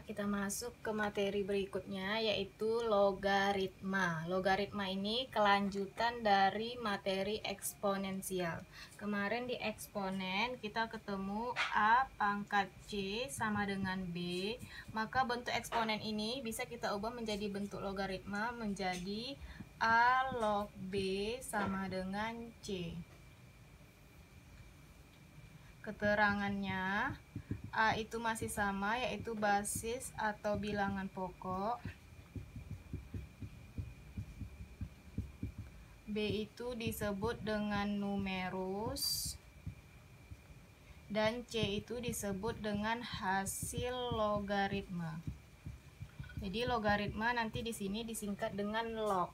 kita masuk ke materi berikutnya, yaitu logaritma. Logaritma ini kelanjutan dari materi eksponensial. Kemarin di eksponen kita ketemu A pangkat C sama dengan B. Maka bentuk eksponen ini bisa kita ubah menjadi bentuk logaritma menjadi A log B sama dengan C. Keterangannya, A itu masih sama, yaitu basis atau bilangan pokok. B itu disebut dengan numerus. Dan C itu disebut dengan hasil logaritma. Jadi logaritma nanti di sini disingkat dengan log.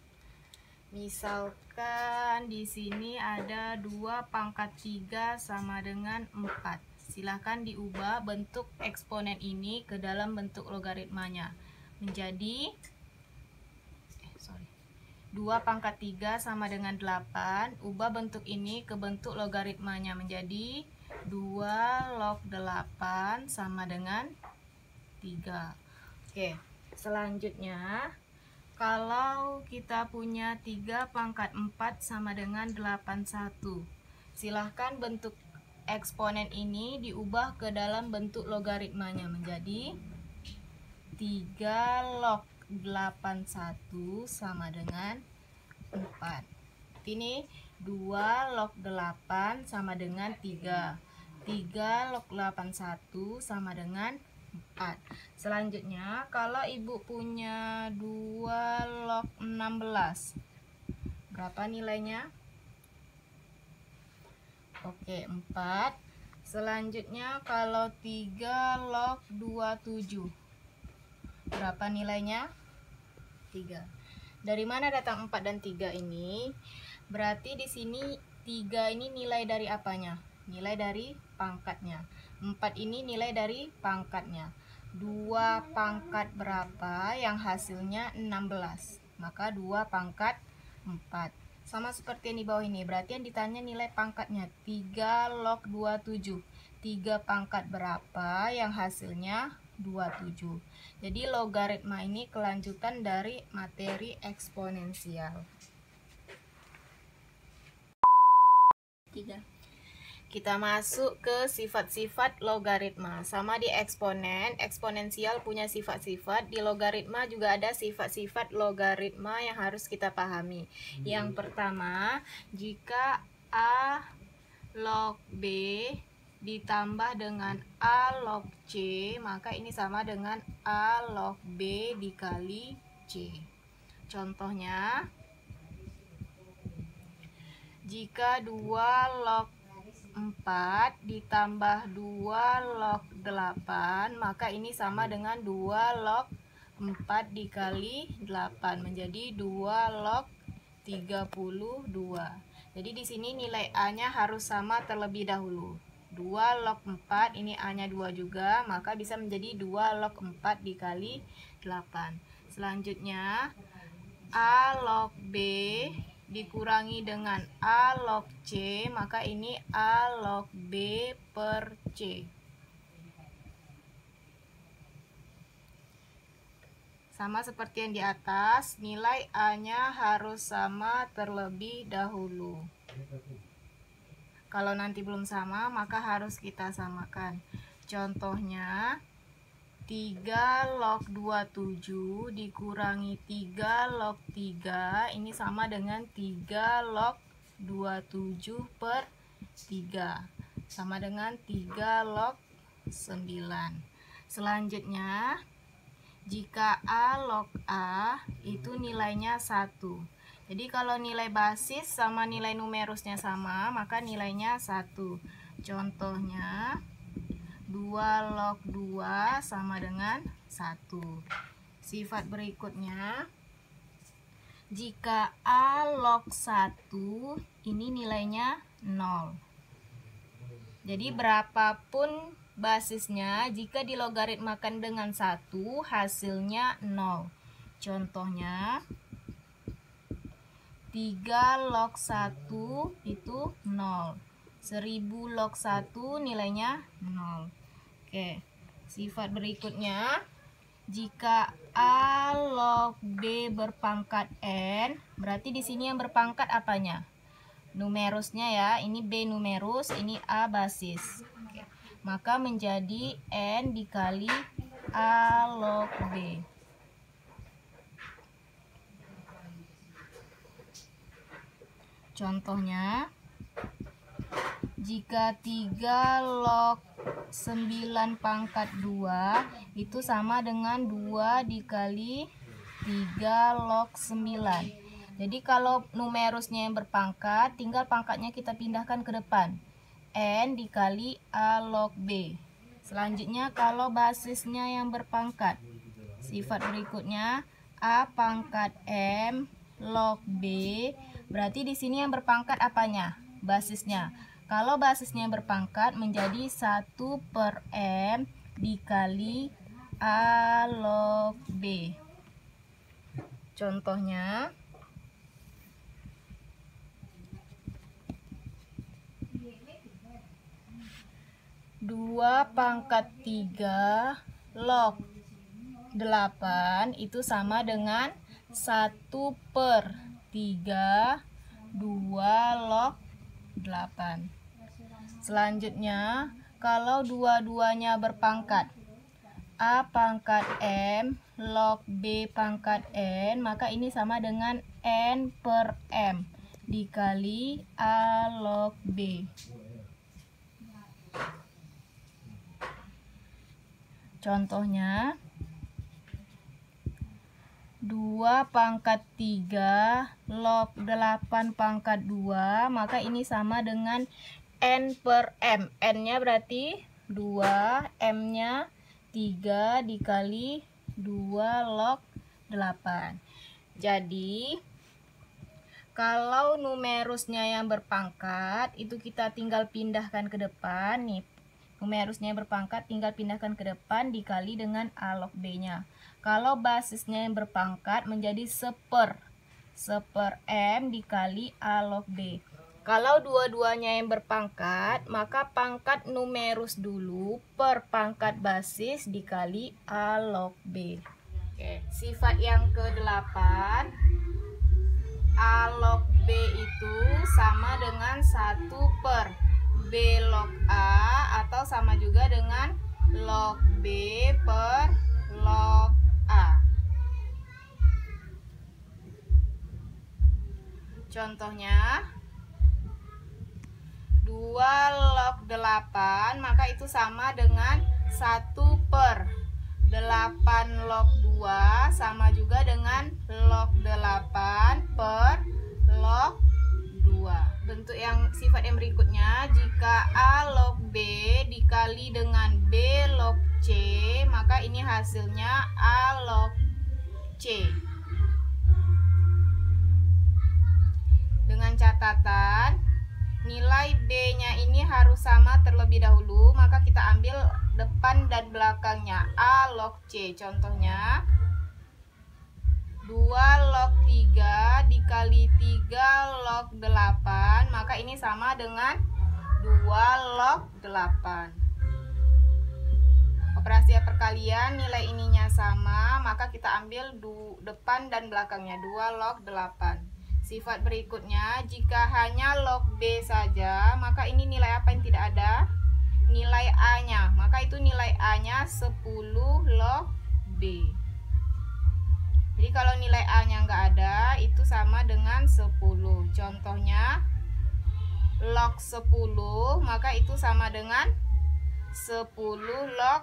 Misalkan di sini ada 2 pangkat 3 sama dengan 4. Silahkan diubah bentuk eksponen ini ke dalam bentuk logaritmanya menjadi 2 pangkat 3 sama dengan 8. Ubah bentuk ini ke bentuk logaritmanya menjadi 2 log 8 sama dengan 3. Oke, selanjutnya kalau kita punya 3 pangkat 4 sama dengan 81, silahkan bentuk eksponen ini diubah ke dalam bentuk logaritmanya menjadi 3 log 81 sama dengan 4. Ini 2 log 8 sama dengan 3. 3 log 81 sama dengan 4. Selanjutnya, kalau ibu punya 2 log 16, berapa nilainya? Oke, 4. Selanjutnya, kalau 3 log 27, berapa nilainya? 3. Dari mana datang 4 dan 3 ini? Berarti di sini 3 ini nilai dari apanya? Nilai dari pangkatnya. 4 ini nilai dari pangkatnya. 2 pangkat berapa yang hasilnya 16? Maka 2 pangkat 4. Sama seperti yang di bawah ini. Berarti yang ditanya nilai pangkatnya 3 log 27. 3 pangkat berapa yang hasilnya 27. Jadi logaritma ini kelanjutan dari materi eksponensial. 3. Kita masuk ke sifat-sifat logaritma. Sama di eksponen, eksponensial punya sifat-sifat. Di logaritma juga ada sifat-sifat logaritma yang harus kita pahami. Yang pertama, jika A log B ditambah dengan A log C, maka ini sama dengan A log B dikali C. Contohnya, jika 2 log 4 ditambah 2 log 8, maka ini sama dengan 2 log 4 dikali 8, menjadi 2 log 32. Jadi di sini nilai A-nya harus sama terlebih dahulu. 2 log 4, ini A-nya 2 juga, maka bisa menjadi 2 log 4 dikali 8. Selanjutnya, A log B dikurangi dengan A log C, maka ini A log B per C. Sama seperti yang di atas, nilai A-nya harus sama terlebih dahulu. Kalau nanti belum sama, maka harus kita samakan. Contohnya, 3 log 27 dikurangi 3 log 3, ini sama dengan 3 log 27 per 3, sama dengan 3 log 9. Selanjutnya, jika A log A itu nilainya 1. Jadi kalau nilai basis sama nilai numerusnya sama, maka nilainya 1. Contohnya, 2 log 2 sama dengan 1. Sifat berikutnya, jika A log 1 ini nilainya 0. Jadi berapapun basisnya, jika dilogaritmakan dengan 1, hasilnya 0. Contohnya, 3 log 1 itu 0. 1000 log 1 nilainya 0. Oke, sifat berikutnya, Jika A log B berpangkat N, berarti di sini yang berpangkat apanya? Numerusnya ya, ini B numerus, ini A basis. Oke. Maka menjadi N dikali A log B. Contohnya, jika 3 log 9 pangkat 2 itu sama dengan 2 dikali 3 log 9. Jadi kalau numerusnya yang berpangkat, tinggal pangkatnya kita pindahkan ke depan. N dikali A log B. Selanjutnya kalau basisnya yang berpangkat, sifat berikutnya A pangkat M log B. Berarti di sini yang berpangkat apanya? Basisnya. Kalau basisnya berpangkat menjadi 1/M dikali A log B. Contohnya, dua pangkat 3 log 8 itu sama dengan 1/3 2 log 8. Selanjutnya, kalau dua-duanya berpangkat A pangkat M log B pangkat N, maka ini sama dengan N/M dikali A log B. Contohnya, 2 pangkat 3 log 8 pangkat 2, maka ini sama dengan N/M. N-nya berarti 2, M-nya 3 dikali 2 log 8. Jadi, kalau numerusnya yang berpangkat, itu kita tinggal pindahkan ke depan. Nih, numerusnya yang berpangkat tinggal pindahkan ke depan dikali dengan A log B-nya. Kalau basisnya yang berpangkat menjadi 1/M dikali A log B. Kalau dua-duanya yang berpangkat, maka pangkat numerus dulu per pangkat basis dikali A log B. Oke, sifat yang ke-8, A log B itu sama dengan 1/B log A, atau sama juga dengan log B per log A. Contohnya, 2 log 8, maka itu sama dengan 1/8 log 2, sama juga dengan log 8 per log 2. Bentuk yang sifat yang berikutnya, jika A log B dikali dengan B log C, maka ini hasilnya A log C. Dengan catatan, nilai B-nya ini harus sama terlebih dahulu, maka kita ambil depan dan belakangnya A log C. Contohnya, 2 log 3 dikali 3 log 8, maka ini sama dengan 2 log 8. Operasi perkalian, nilai ininya sama, maka kita ambil depan dan belakangnya 2 log 8. Sifat berikutnya, jika hanya log B saja, maka ini nilai apa yang tidak ada? Nilai A-nya. Maka itu nilai A-nya 10 log B. Jadi kalau nilai A-nya nggak ada, itu sama dengan 10. Contohnya, log 10, maka itu sama dengan 10 log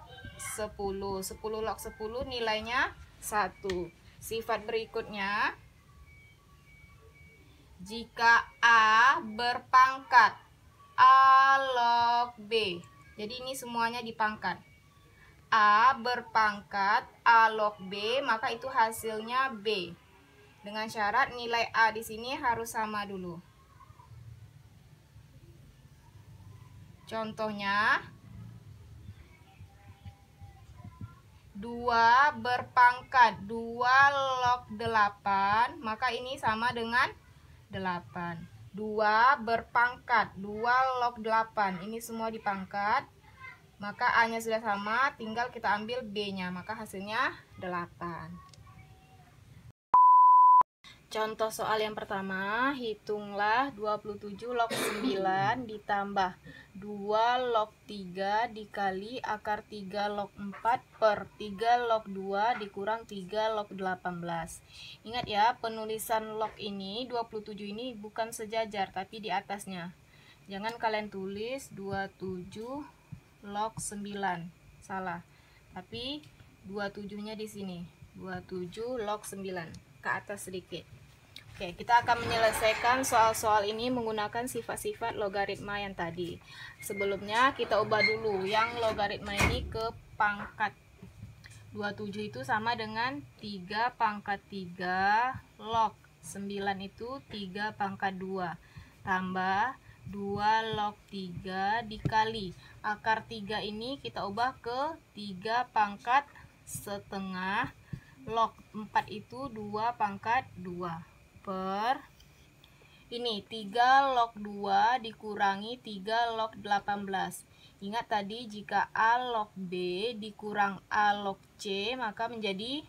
10. 10 log 10 nilainya 1. Sifat berikutnya, jika A berpangkat A log B. Jadi ini semuanya dipangkat. A berpangkat A log B, maka itu hasilnya B. Dengan syarat nilai A di sini harus sama dulu. Contohnya, 2 berpangkat 2 log 8, maka ini sama dengan 8. 2 berpangkat 2 log 8, ini semua dipangkat, Maka A-nya sudah sama, tinggal kita ambil B-nya, maka hasilnya 8. Contoh soal yang pertama, hitunglah 27 log 9 ditambah 2 log 3 dikali akar 3 log 4 per 3 log 2 dikurang 3 log 18. Ingat ya, penulisan log ini, 27 ini bukan sejajar tapi di atasnya. Jangan kalian tulis 27 log 9, salah. Tapi 27-nya di sini, 27 log 9, ke atas sedikit. Oke, kita akan menyelesaikan soal-soal ini menggunakan sifat-sifat logaritma yang tadi. Sebelumnya kita ubah dulu yang logaritma ini ke pangkat. 27 itu sama dengan 3 pangkat 3 log 9 itu 3 pangkat 2 tambah 2 log 3 dikali akar 3 ini kita ubah ke 3 pangkat setengah log 4 itu 2 pangkat 2 per ini 3 log 2 dikurangi 3 log 18. Ingat tadi jika A log B dikurang A log C maka menjadi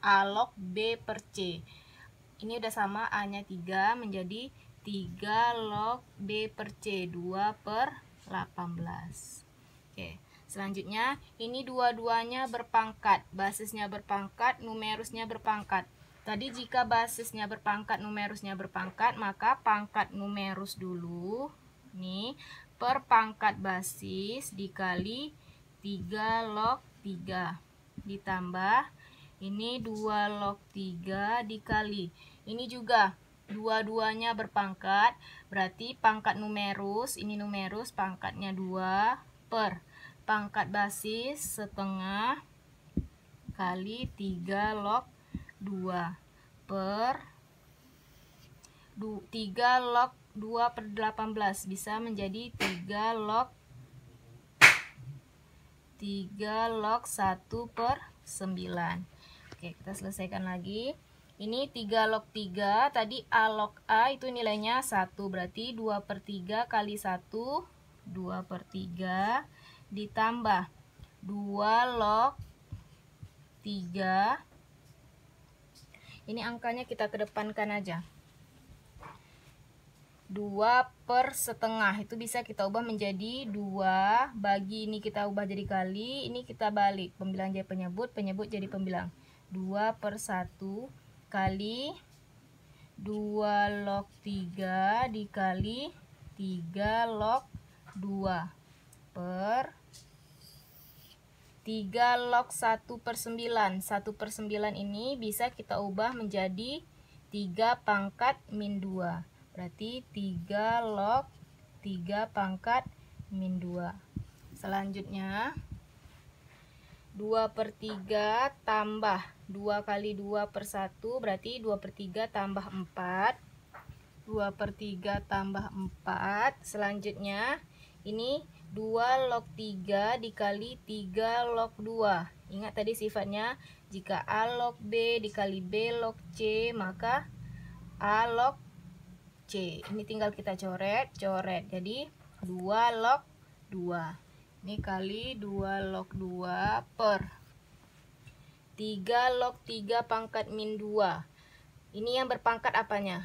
A log B per C. Ini udah sama, A nya 3 menjadi 3 log B per C, 2 per 18. Oke, selanjutnya ini dua-duanya berpangkat, basisnya berpangkat, numerusnya berpangkat. Tadi jika basisnya berpangkat, numerusnya berpangkat, maka pangkat numerus dulu nih per pangkat basis dikali 3 log 3 ditambah ini 2 log 3 dikali ini juga dua-duanya berpangkat, berarti pangkat numerus, ini numerus pangkatnya 2 per pangkat basis setengah kali 3 log 2 per 3 log 2 per 18 bisa menjadi 3 log 1 per 9. Oke, kita selesaikan lagi. Ini 3 log 3, tadi A log A itu nilainya 1, berarti 2 per 3 kali 1, 2 per 3 ditambah 2 log 3. Ini angkanya kita kedepankan aja. 2 per setengah itu bisa kita ubah menjadi 2 bagi ini kita ubah jadi kali, ini kita balik, pembilang jadi penyebut, penyebut jadi pembilang. 2 per 1 kali 2 log 3 dikali 3 log 2 per 3 log 1 per 9. 1 per 9 ini bisa kita ubah menjadi 3 pangkat min 2. Berarti 3 log 3 pangkat min 2. Selanjutnya 2 per 3 tambah 2 kali 2 per 1 berarti 2 per 3 tambah 4. 2 per 3 tambah 4. Selanjutnya ini 2 log 3 dikali 3 log 2. Ingat tadi sifatnya jika A log B dikali B log C maka A log C. Ini tinggal kita coret. Jadi 2 log 2. Ini kali 2 log 2 per 3 log 3 pangkat min 2. Ini yang berpangkat apanya?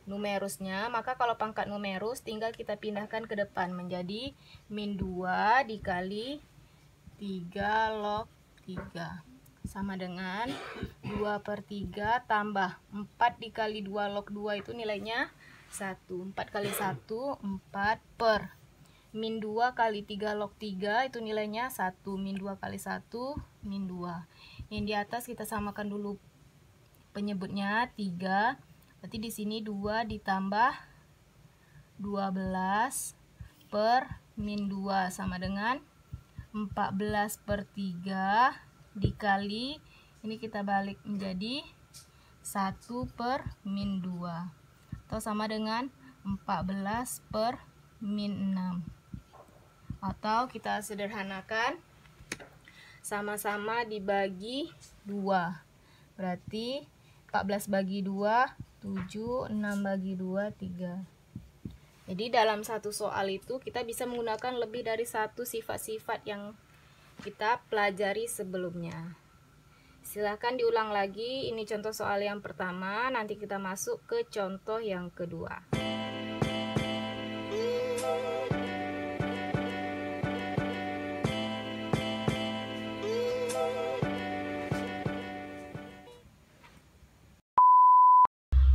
Numerusnya. Maka kalau pangkat numerus tinggal kita pindahkan ke depan menjadi min 2 dikali 3 log 3. Sama dengan 2 per 3 tambah 4 dikali 2 log 2 itu nilainya 1. 4 kali 1, 4 per min 2 kali 3 log 3 itu nilainya 1. Min 2 kali 1, min 2. Yang di atas kita samakan dulu penyebutnya 3. Berarti di sini 2 ditambah 12 per min 2 sama dengan 14 per 3 dikali ini kita balik menjadi 1 per min 2 atau sama dengan 14 per min 6. Atau kita sederhanakan sama-sama dibagi 2. Berarti 14 bagi 2 7, 6 bagi 2 3. Jadi dalam satu soal itu kita bisa menggunakan lebih dari satu sifat-sifat yang kita pelajari sebelumnya. Silahkan diulang lagi, ini contoh soal yang pertama, nanti kita masuk ke contoh yang kedua.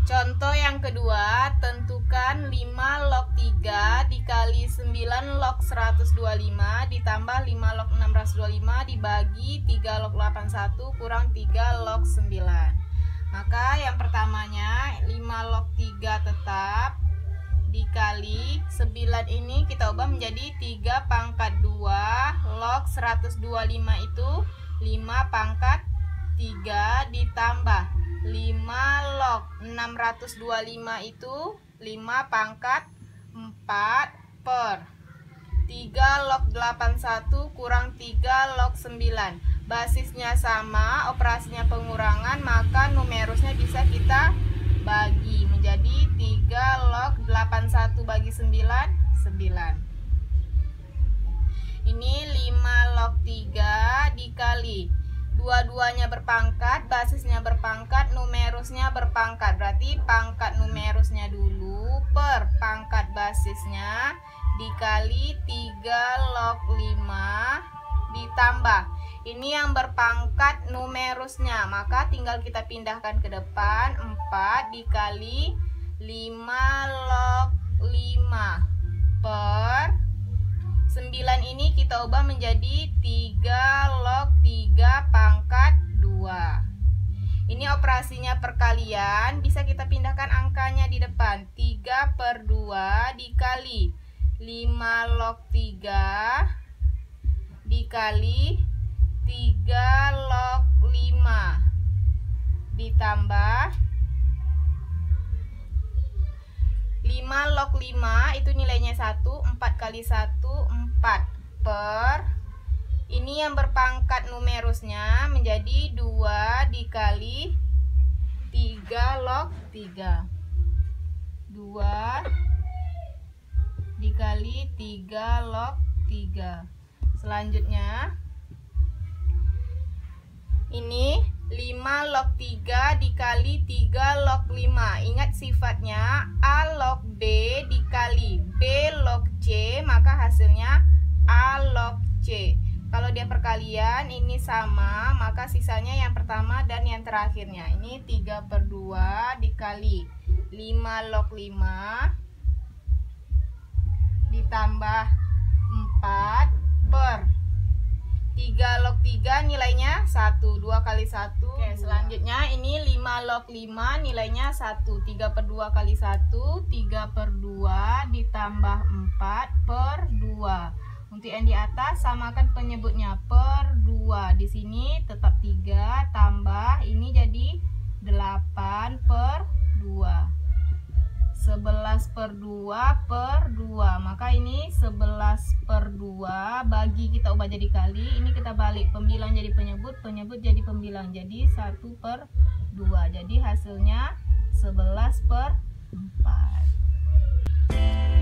Contoh yang kedua, tentukan 5 log 3 dikali 9 log 125 ditambah 5 log 625 dibagi 3 log 81 kurang 3 log 9. Maka yang pertamanya 5 log 3 tetap dikali 9 ini kita ubah menjadi 3 pangkat 2 log 125 itu 5 pangkat 3 ditambah 5 log 625 itu 5 pangkat 4 per 3 log 81 kurang 3 log 9. Basisnya sama, operasinya pengurangan, maka numerusnya bisa kita bagi menjadi 3 log 81 bagi 9, 9. Ini 5 log 3 dikali dua-duanya berpangkat, basisnya berpangkat, numerusnya berpangkat. Berarti pangkat numerusnya dulu per pangkat basisnya dikali 3 log 5 ditambah. Ini yang berpangkat numerusnya, maka tinggal kita pindahkan ke depan. 4 dikali 5 log 5 per 9 ini kita ubah menjadi 3 log 3 pangkat 2. Ini operasinya perkalian, bisa kita pindahkan angkanya di depan. 3 per 2 dikali 5 log 3 dikali 3 log 5 ditambah 5 log 5 itu nilainya 1, 4 kali 1, 4 per, ini yang berpangkat numerusnya menjadi 2 dikali 3 log 3. 2 dikali 3 log 3. Selanjutnya ini 5 log 3 dikali 3 log 5. Ingat sifatnya A log B dikali B log C, maka hasilnya A log C. Kalau dia perkalian ini sama, maka sisanya yang pertama dan yang terakhirnya. Ini 3 per 2 dikali 5 log 5 ditambah 4 per 3 log 3 nilainya 1, 2 kali 1. Oke, selanjutnya ini 5 log 5 nilainya 1. 3 per 2 kali 1, 3 per 2 ditambah 4 per 2. Untuk yang di atas samakan penyebutnya per 2. Di sini tetap 3 tambah ini jadi 8 per 2. 11 per 2 per 2. Maka ini 11 per 2 bagi kita ubah jadi kali. Ini kita balik, pembilang jadi penyebut, penyebut jadi pembilang. Jadi 1 per 2. Jadi hasilnya 11 per 4.